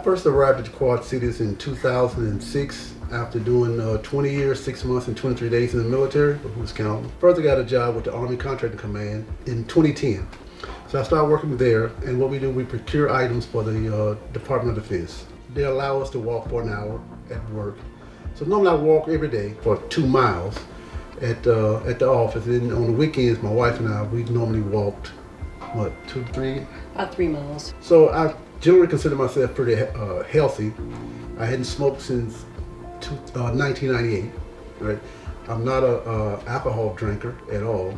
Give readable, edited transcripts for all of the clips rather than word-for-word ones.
first arrived at the Quad Cities in 2006 after doing 20 years, 6 months, and 23 days in the military. Who's counting? Further got a job with the Army Contracting Command in 2010. So I started working there, and what we do, we procure items for the Department of Defense. They allow us to walk for an hour at work. So normally I walk every day for 2 miles at the office. And on the weekends, my wife and I, we normally walked, 2 to 3? About 3 miles. So I generally consider myself pretty healthy. I hadn't smoked since 1998, right? I'm not a alcohol drinker at all.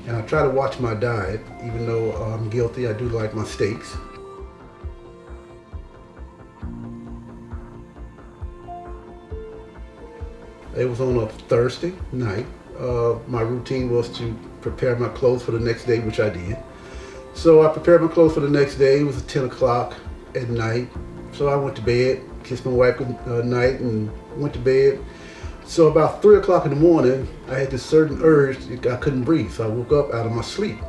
And I try to watch my diet, even though I'm guilty. I do like my steaks. It was on a Thursday night. My routine was to prepare my clothes for the next day, which I did. So I prepared my clothes for the next day. It was 10 o'clock at night. So I went to bed, kissed my wife good night, and went to bed. So about 3 o'clock in the morning, I had this certain urge, I couldn't breathe. So I woke up out of my sleep.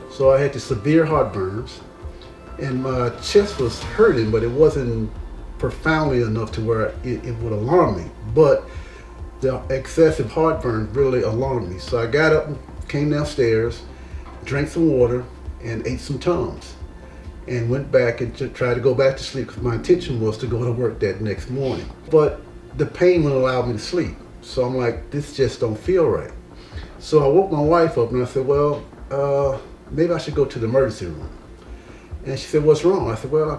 So I had this severe heartburns, and my chest was hurting, but it wasn't profoundly enough to where it would alarm me. But the excessive heartburn really alarmed me. So I got up, came downstairs, drank some water, and ate some Tums, and went back and tried to go back to sleep because my intention was to go to work that next morning. But the pain wouldn't allow me to sleep. So I'm like, this just don't feel right. So I woke my wife up and I said, well, maybe I should go to the emergency room. And she said, what's wrong? I said, well,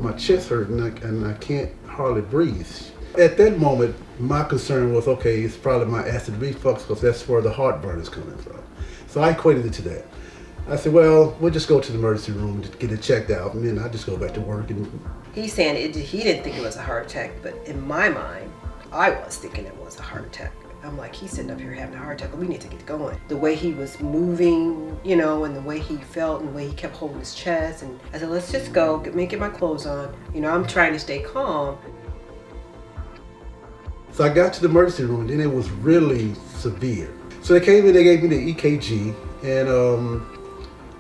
my chest hurt and I can't hardly breathe. At that moment, my concern was, okay, it's probably my acid reflux because that's where the heartburn is coming from. So I equated it to that. I said, well, we'll just go to the emergency room to get it checked out, and then I just go back to work. And He's saying he didn't think it was a heart attack, but in my mind, I was thinking it was a heart attack. I'm like, he's sitting up here having a heart attack, but we need to get going. The way he was moving, and the way he felt, and the way he kept holding his chest. And I said, let's just go, get my clothes on. I'm trying to stay calm. So I got to the emergency room, and then it was really severe. So they came in, they gave me the EKG, and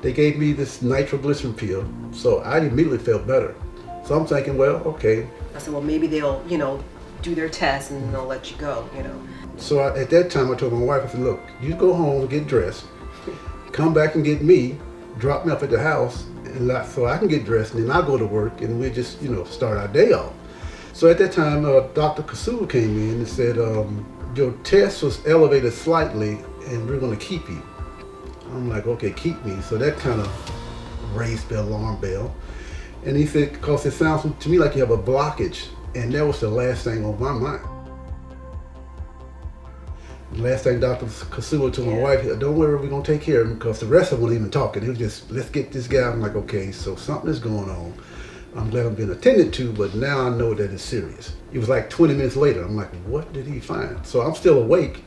they gave me this nitroglycerin pill. So I immediately felt better. So I'm thinking, well, okay. I said, well, maybe they'll, do their test and they'll let you go, So at that time, I told my wife, I said, look, you go home, get dressed, come back and get me, drop me off at the house, and so I can get dressed, and then I'll go to work, and we just, start our day off. So at that time, Dr. Kasula came in and said, your test was elevated slightly, and we're going to keep you. I'm like, okay, keep me. So that kind of raised the alarm bell. And he said, because it sounds to me like you have a blockage. And that was the last thing on my mind. The last thing Dr. Kasula told my wife, don't worry, we're going to take care of him, because the rest of them weren't even talking. It was just, let's get this guy. I'm like, okay, so something is going on. I'm glad I'm being attended to, but now I know that it's serious. It was like 20 minutes later. I'm like, what did he find? So I'm still awake.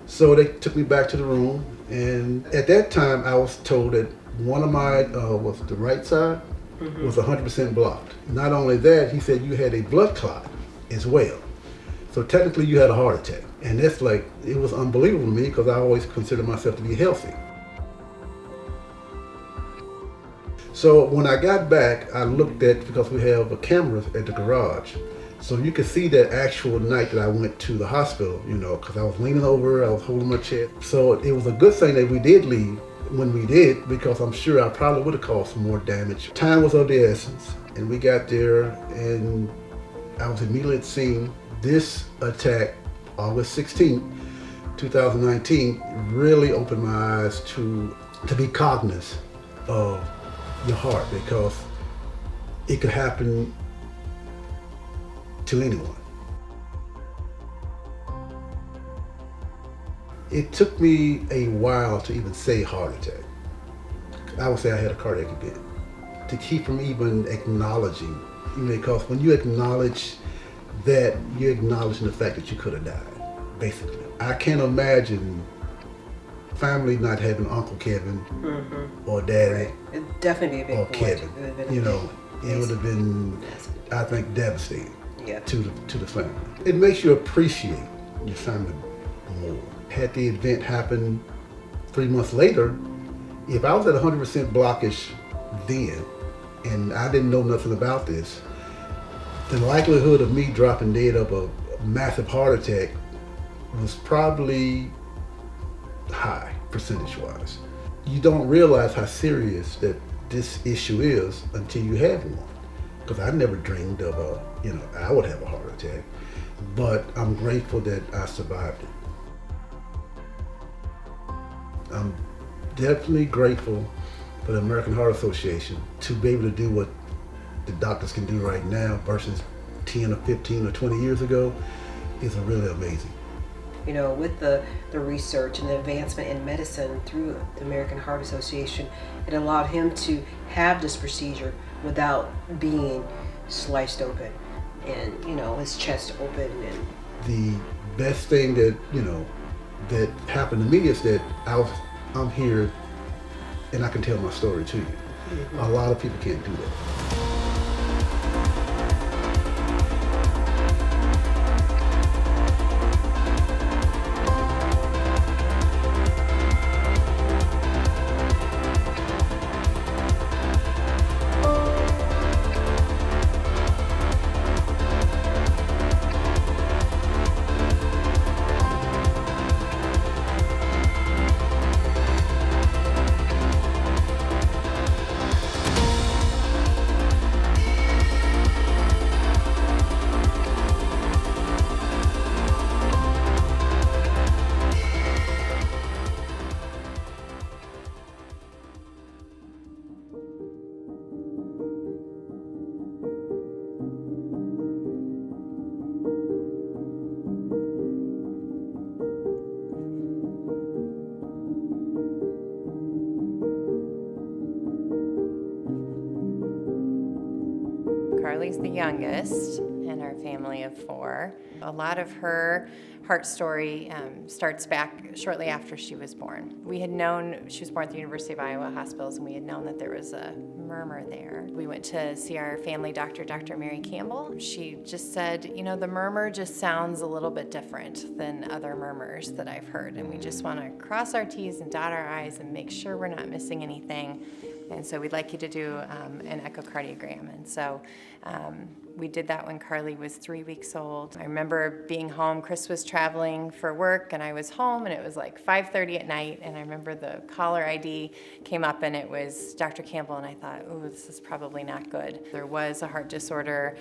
So they took me back to the room. And at that time, I was told that one of my, was the right side, was 100% blocked. Not only that, he said you had a blood clot as well. So technically you had a heart attack. And that's like, it was unbelievable to me because I always considered myself to be healthy. So when I got back, I looked at, because we have a camera at the garage, so you could see that actual night that I went to the hospital, because I was leaning over, I was holding my chest. So it was a good thing that we did leave when we did, because I'm sure I probably would have caused some more damage. Time was of the essence, and we got there, and I was immediately at the scene. This attack, August 16th, 2019, really opened my eyes to be cognizant of your heart, because it could happen to anyone. It took me a while to even say heart attack. I would say I had a cardiac event, to keep from even acknowledging, because when you acknowledge that, you're acknowledging the fact that you could have died, basically. I can't imagine family not having Uncle Kevin or Daddy, It'd definitely be a big or Kevin. It would have been, I think, devastating to the family. It makes you appreciate your family more. Had the event happen 3 months later, if I was at 100% blockage then, and I didn't know nothing about this, The likelihood of me dropping dead of a massive heart attack was probably high, percentage-wise. You don't realize how serious that this issue is until you have one. Because I never dreamed of I would have a heart attack. But I'm grateful that I survived it. I'm definitely grateful for the American Heart Association to be able to do what the doctors can do right now versus 10 or 15 or 20 years ago is really amazing. You know, with the research and the advancement in medicine through the American Heart Association, it allowed him to have this procedure without being sliced open and, his chest open. And the best thing that, that happened to me is that I'm here and I can tell my story to you. Mm-hmm. A lot of people can't do that. Carly's the youngest in our family of 4. A lot of her heart story starts back shortly after she was born. We had known she was born at the University of Iowa hospitals, and we had known that there was a murmur there. We went to see our family doctor, Dr. Mary Campbell. She just said, the murmur just sounds a little bit different than other murmurs that I've heard, and we just want to cross our T's and dot our I's and make sure we're not missing anything. And so we'd like you to do an echocardiogram. And so we did that when Carly was 3 weeks old. I remember being home. Chris was traveling for work, and I was home, and it was like 5:30 at night. And I remember the caller ID came up, and it was Dr. Campbell, and I thought, oh, this is probably not good. There was a heart disorder.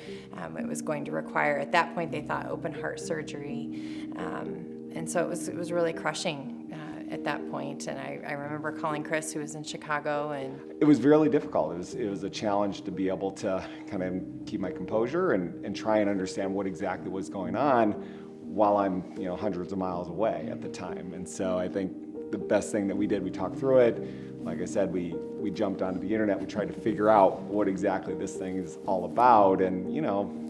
It was going to require, at that point, they thought open heart surgery. And so it was really crushing at that point. And I remember calling Chris, who was in Chicago, and it was really difficult. It was a challenge to be able to kind of keep my composure and try and understand what exactly was going on while I'm hundreds of miles away at the time. And so I think the best thing that we did, we talked through it. Like I said, we jumped onto the internet. We tried to figure out what exactly this thing is all about. And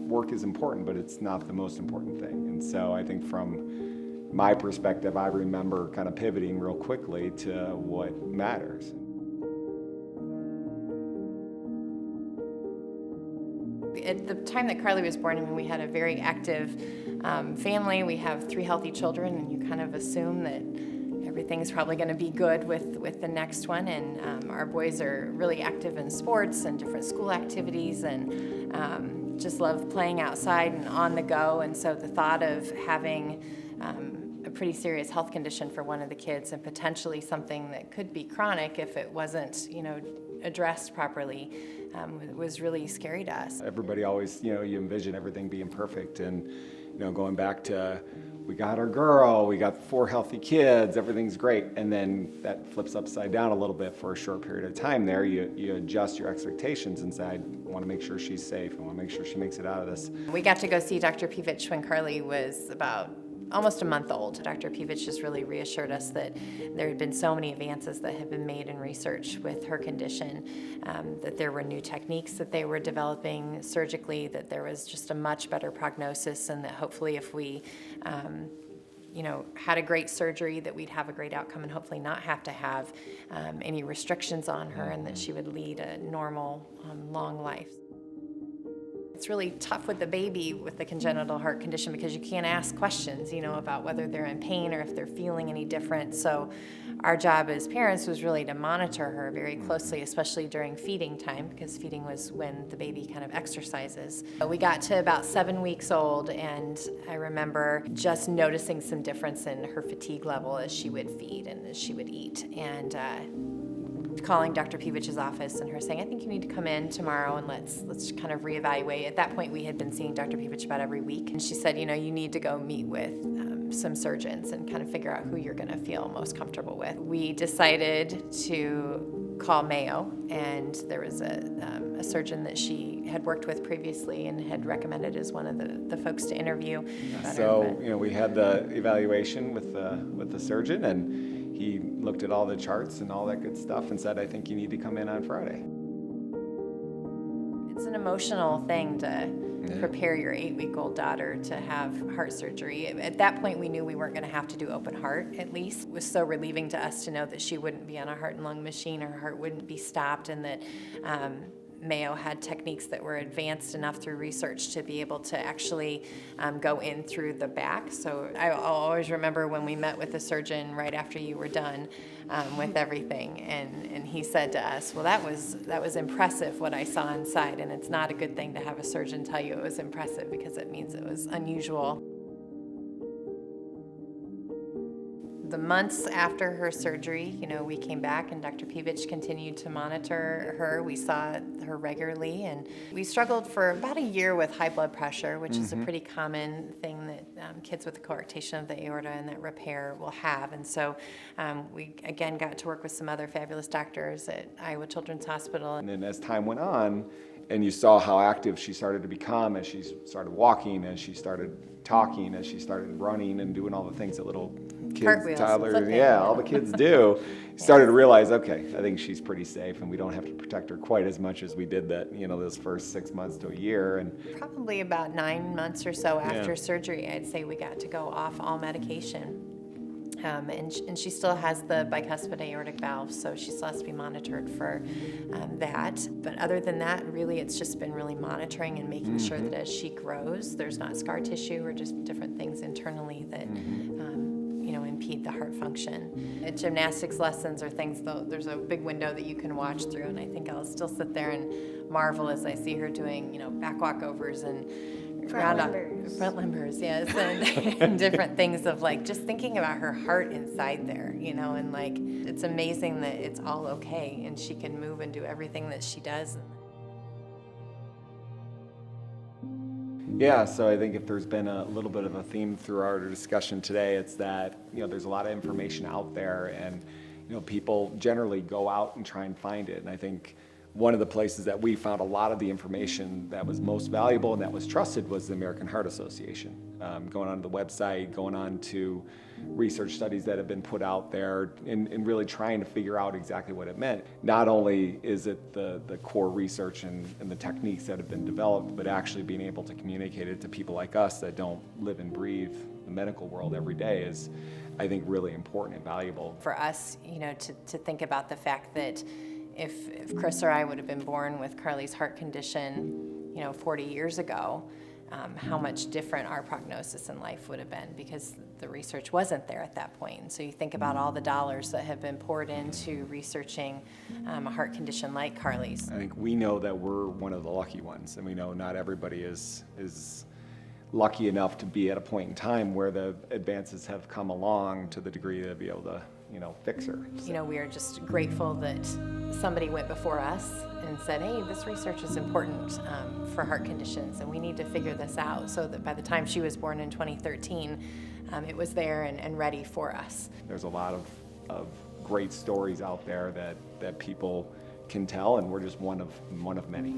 work is important, but it's not the most important thing. And so I think from my perspective, I remember kind of pivoting real quickly to what matters. At the time that Carly was born, we had a very active family. We have 3 healthy children, and you kind of assume that everything's probably going to be good with the next one. And our boys are really active in sports and different school activities, and just love playing outside and on the go. And so the thought of having a pretty serious health condition for one of the kids, and potentially something that could be chronic if it wasn't, addressed properly, was really scary to us. Everybody always, you envision everything being perfect, and going back to, we got our girl, we got 4 healthy kids, everything's great, and then that flips upside down a little bit for a short period of time. There, you adjust your expectations and say, I want to make sure she's safe. I want to make sure she makes it out of this. We got to go see Dr. Pivich when Carly was about almost a month old. Dr. Pivich just really reassured us that there had been so many advances that had been made in research with her condition, that there were new techniques that they were developing surgically, that there was just a much better prognosis, and that hopefully if we had a great surgery, that we'd have a great outcome and hopefully not have to have any restrictions on her, and that she would lead a normal, long life. It's really tough with the baby with the congenital heart condition because you can't ask questions, about whether they're in pain or if they're feeling any different. So our job as parents was really to monitor her very closely, especially during feeding time, because feeding was when the baby kind of exercises. We got to about 7 weeks old, and I remember just noticing some difference in her fatigue level as she would feed and as she would eat. And calling Dr. Peevich's office and her saying, I think you need to come in tomorrow and let's kind of reevaluate. At that point, we had been seeing Dr. Peevich about every week. And she said, you need to go meet with some surgeons and kind of figure out who you're going to feel most comfortable with. We decided to call Mayo, and there was a surgeon that she had worked with previously and had recommended as one of the folks to interview. So, we had the evaluation with the surgeon, and he looked at all the charts and all that good stuff and said, I think you need to come in on Friday. It's an emotional thing to prepare your 8-week-old daughter to have heart surgery. At that point, we knew we weren't going to have to do open heart, at least. It was so relieving to us to know that she wouldn't be on a heart and lung machine, her heart wouldn't be stopped, and that Mayo had techniques that were advanced enough through research to be able to actually go in through the back. So I'll always remember when we met with the surgeon right after you were done with everything, and he said to us, well, that was impressive what I saw inside, and it's not a good thing to have a surgeon tell you it was impressive because it means it was unusual. The months after her surgery, we came back and Dr. Peevich continued to monitor her. We saw her regularly, and we struggled for about a year with high blood pressure, which is a pretty common thing that kids with coarctation of the aorta and that repair will have. And so we again got to work with some other fabulous doctors at Iowa Children's Hospital. And then as time went on, and you saw how active she started to become as she started walking, as she started talking, as she started running and doing all the things that little kids, toddlers, all the kids do, started to realize, okay, I think she's pretty safe and we don't have to protect her quite as much as we did that, those first 6 months to a year. And probably about 9 months or so after surgery, I'd say we got to go off all medication. And she still has the bicuspid aortic valve, so she still has to be monitored for that. But other than that, really, it's just been really monitoring and making sure that as she grows, there's not scar tissue or just different things internally that impede the heart function. At gymnastics lessons or things, though, there's a big window that you can watch through, and I think I'll still sit there and marvel as I see her doing, back walkovers and front limbers, yes, and different things of just thinking about her heart inside there, and it's amazing that it's all okay and she can move and do everything that she does. Yeah, so I think if there's been a little bit of a theme through our discussion today, it's that, there's a lot of information out there, and, people generally go out and try and find it. And I think one of the places that we found a lot of the information that was most valuable and that was trusted was the American Heart Association. Going on to the website, going on to research studies that have been put out there, and really trying to figure out exactly what it meant. Not only is it the core research and the techniques that have been developed, but actually being able to communicate it to people like us that don't live and breathe the medical world every day is, I think, really important and valuable. For us, to think about the fact that if Chris or I would have been born with Carly's heart condition, 40 years ago, how much different our prognosis in life would have been, because the research wasn't there at that point. And so you think about all the dollars that have been poured into researching a heart condition like Carly's. I think we know that we're one of the lucky ones, and we know not everybody is lucky enough to be at a point in time where the advances have come along to the degree to be able to fix her. So. We are just grateful that somebody went before us and said, hey, this research is important for heart conditions, and we need to figure this out, so that by the time she was born in 2013, it was there and ready for us. There's a lot of great stories out there that people can tell, and we're just one of many.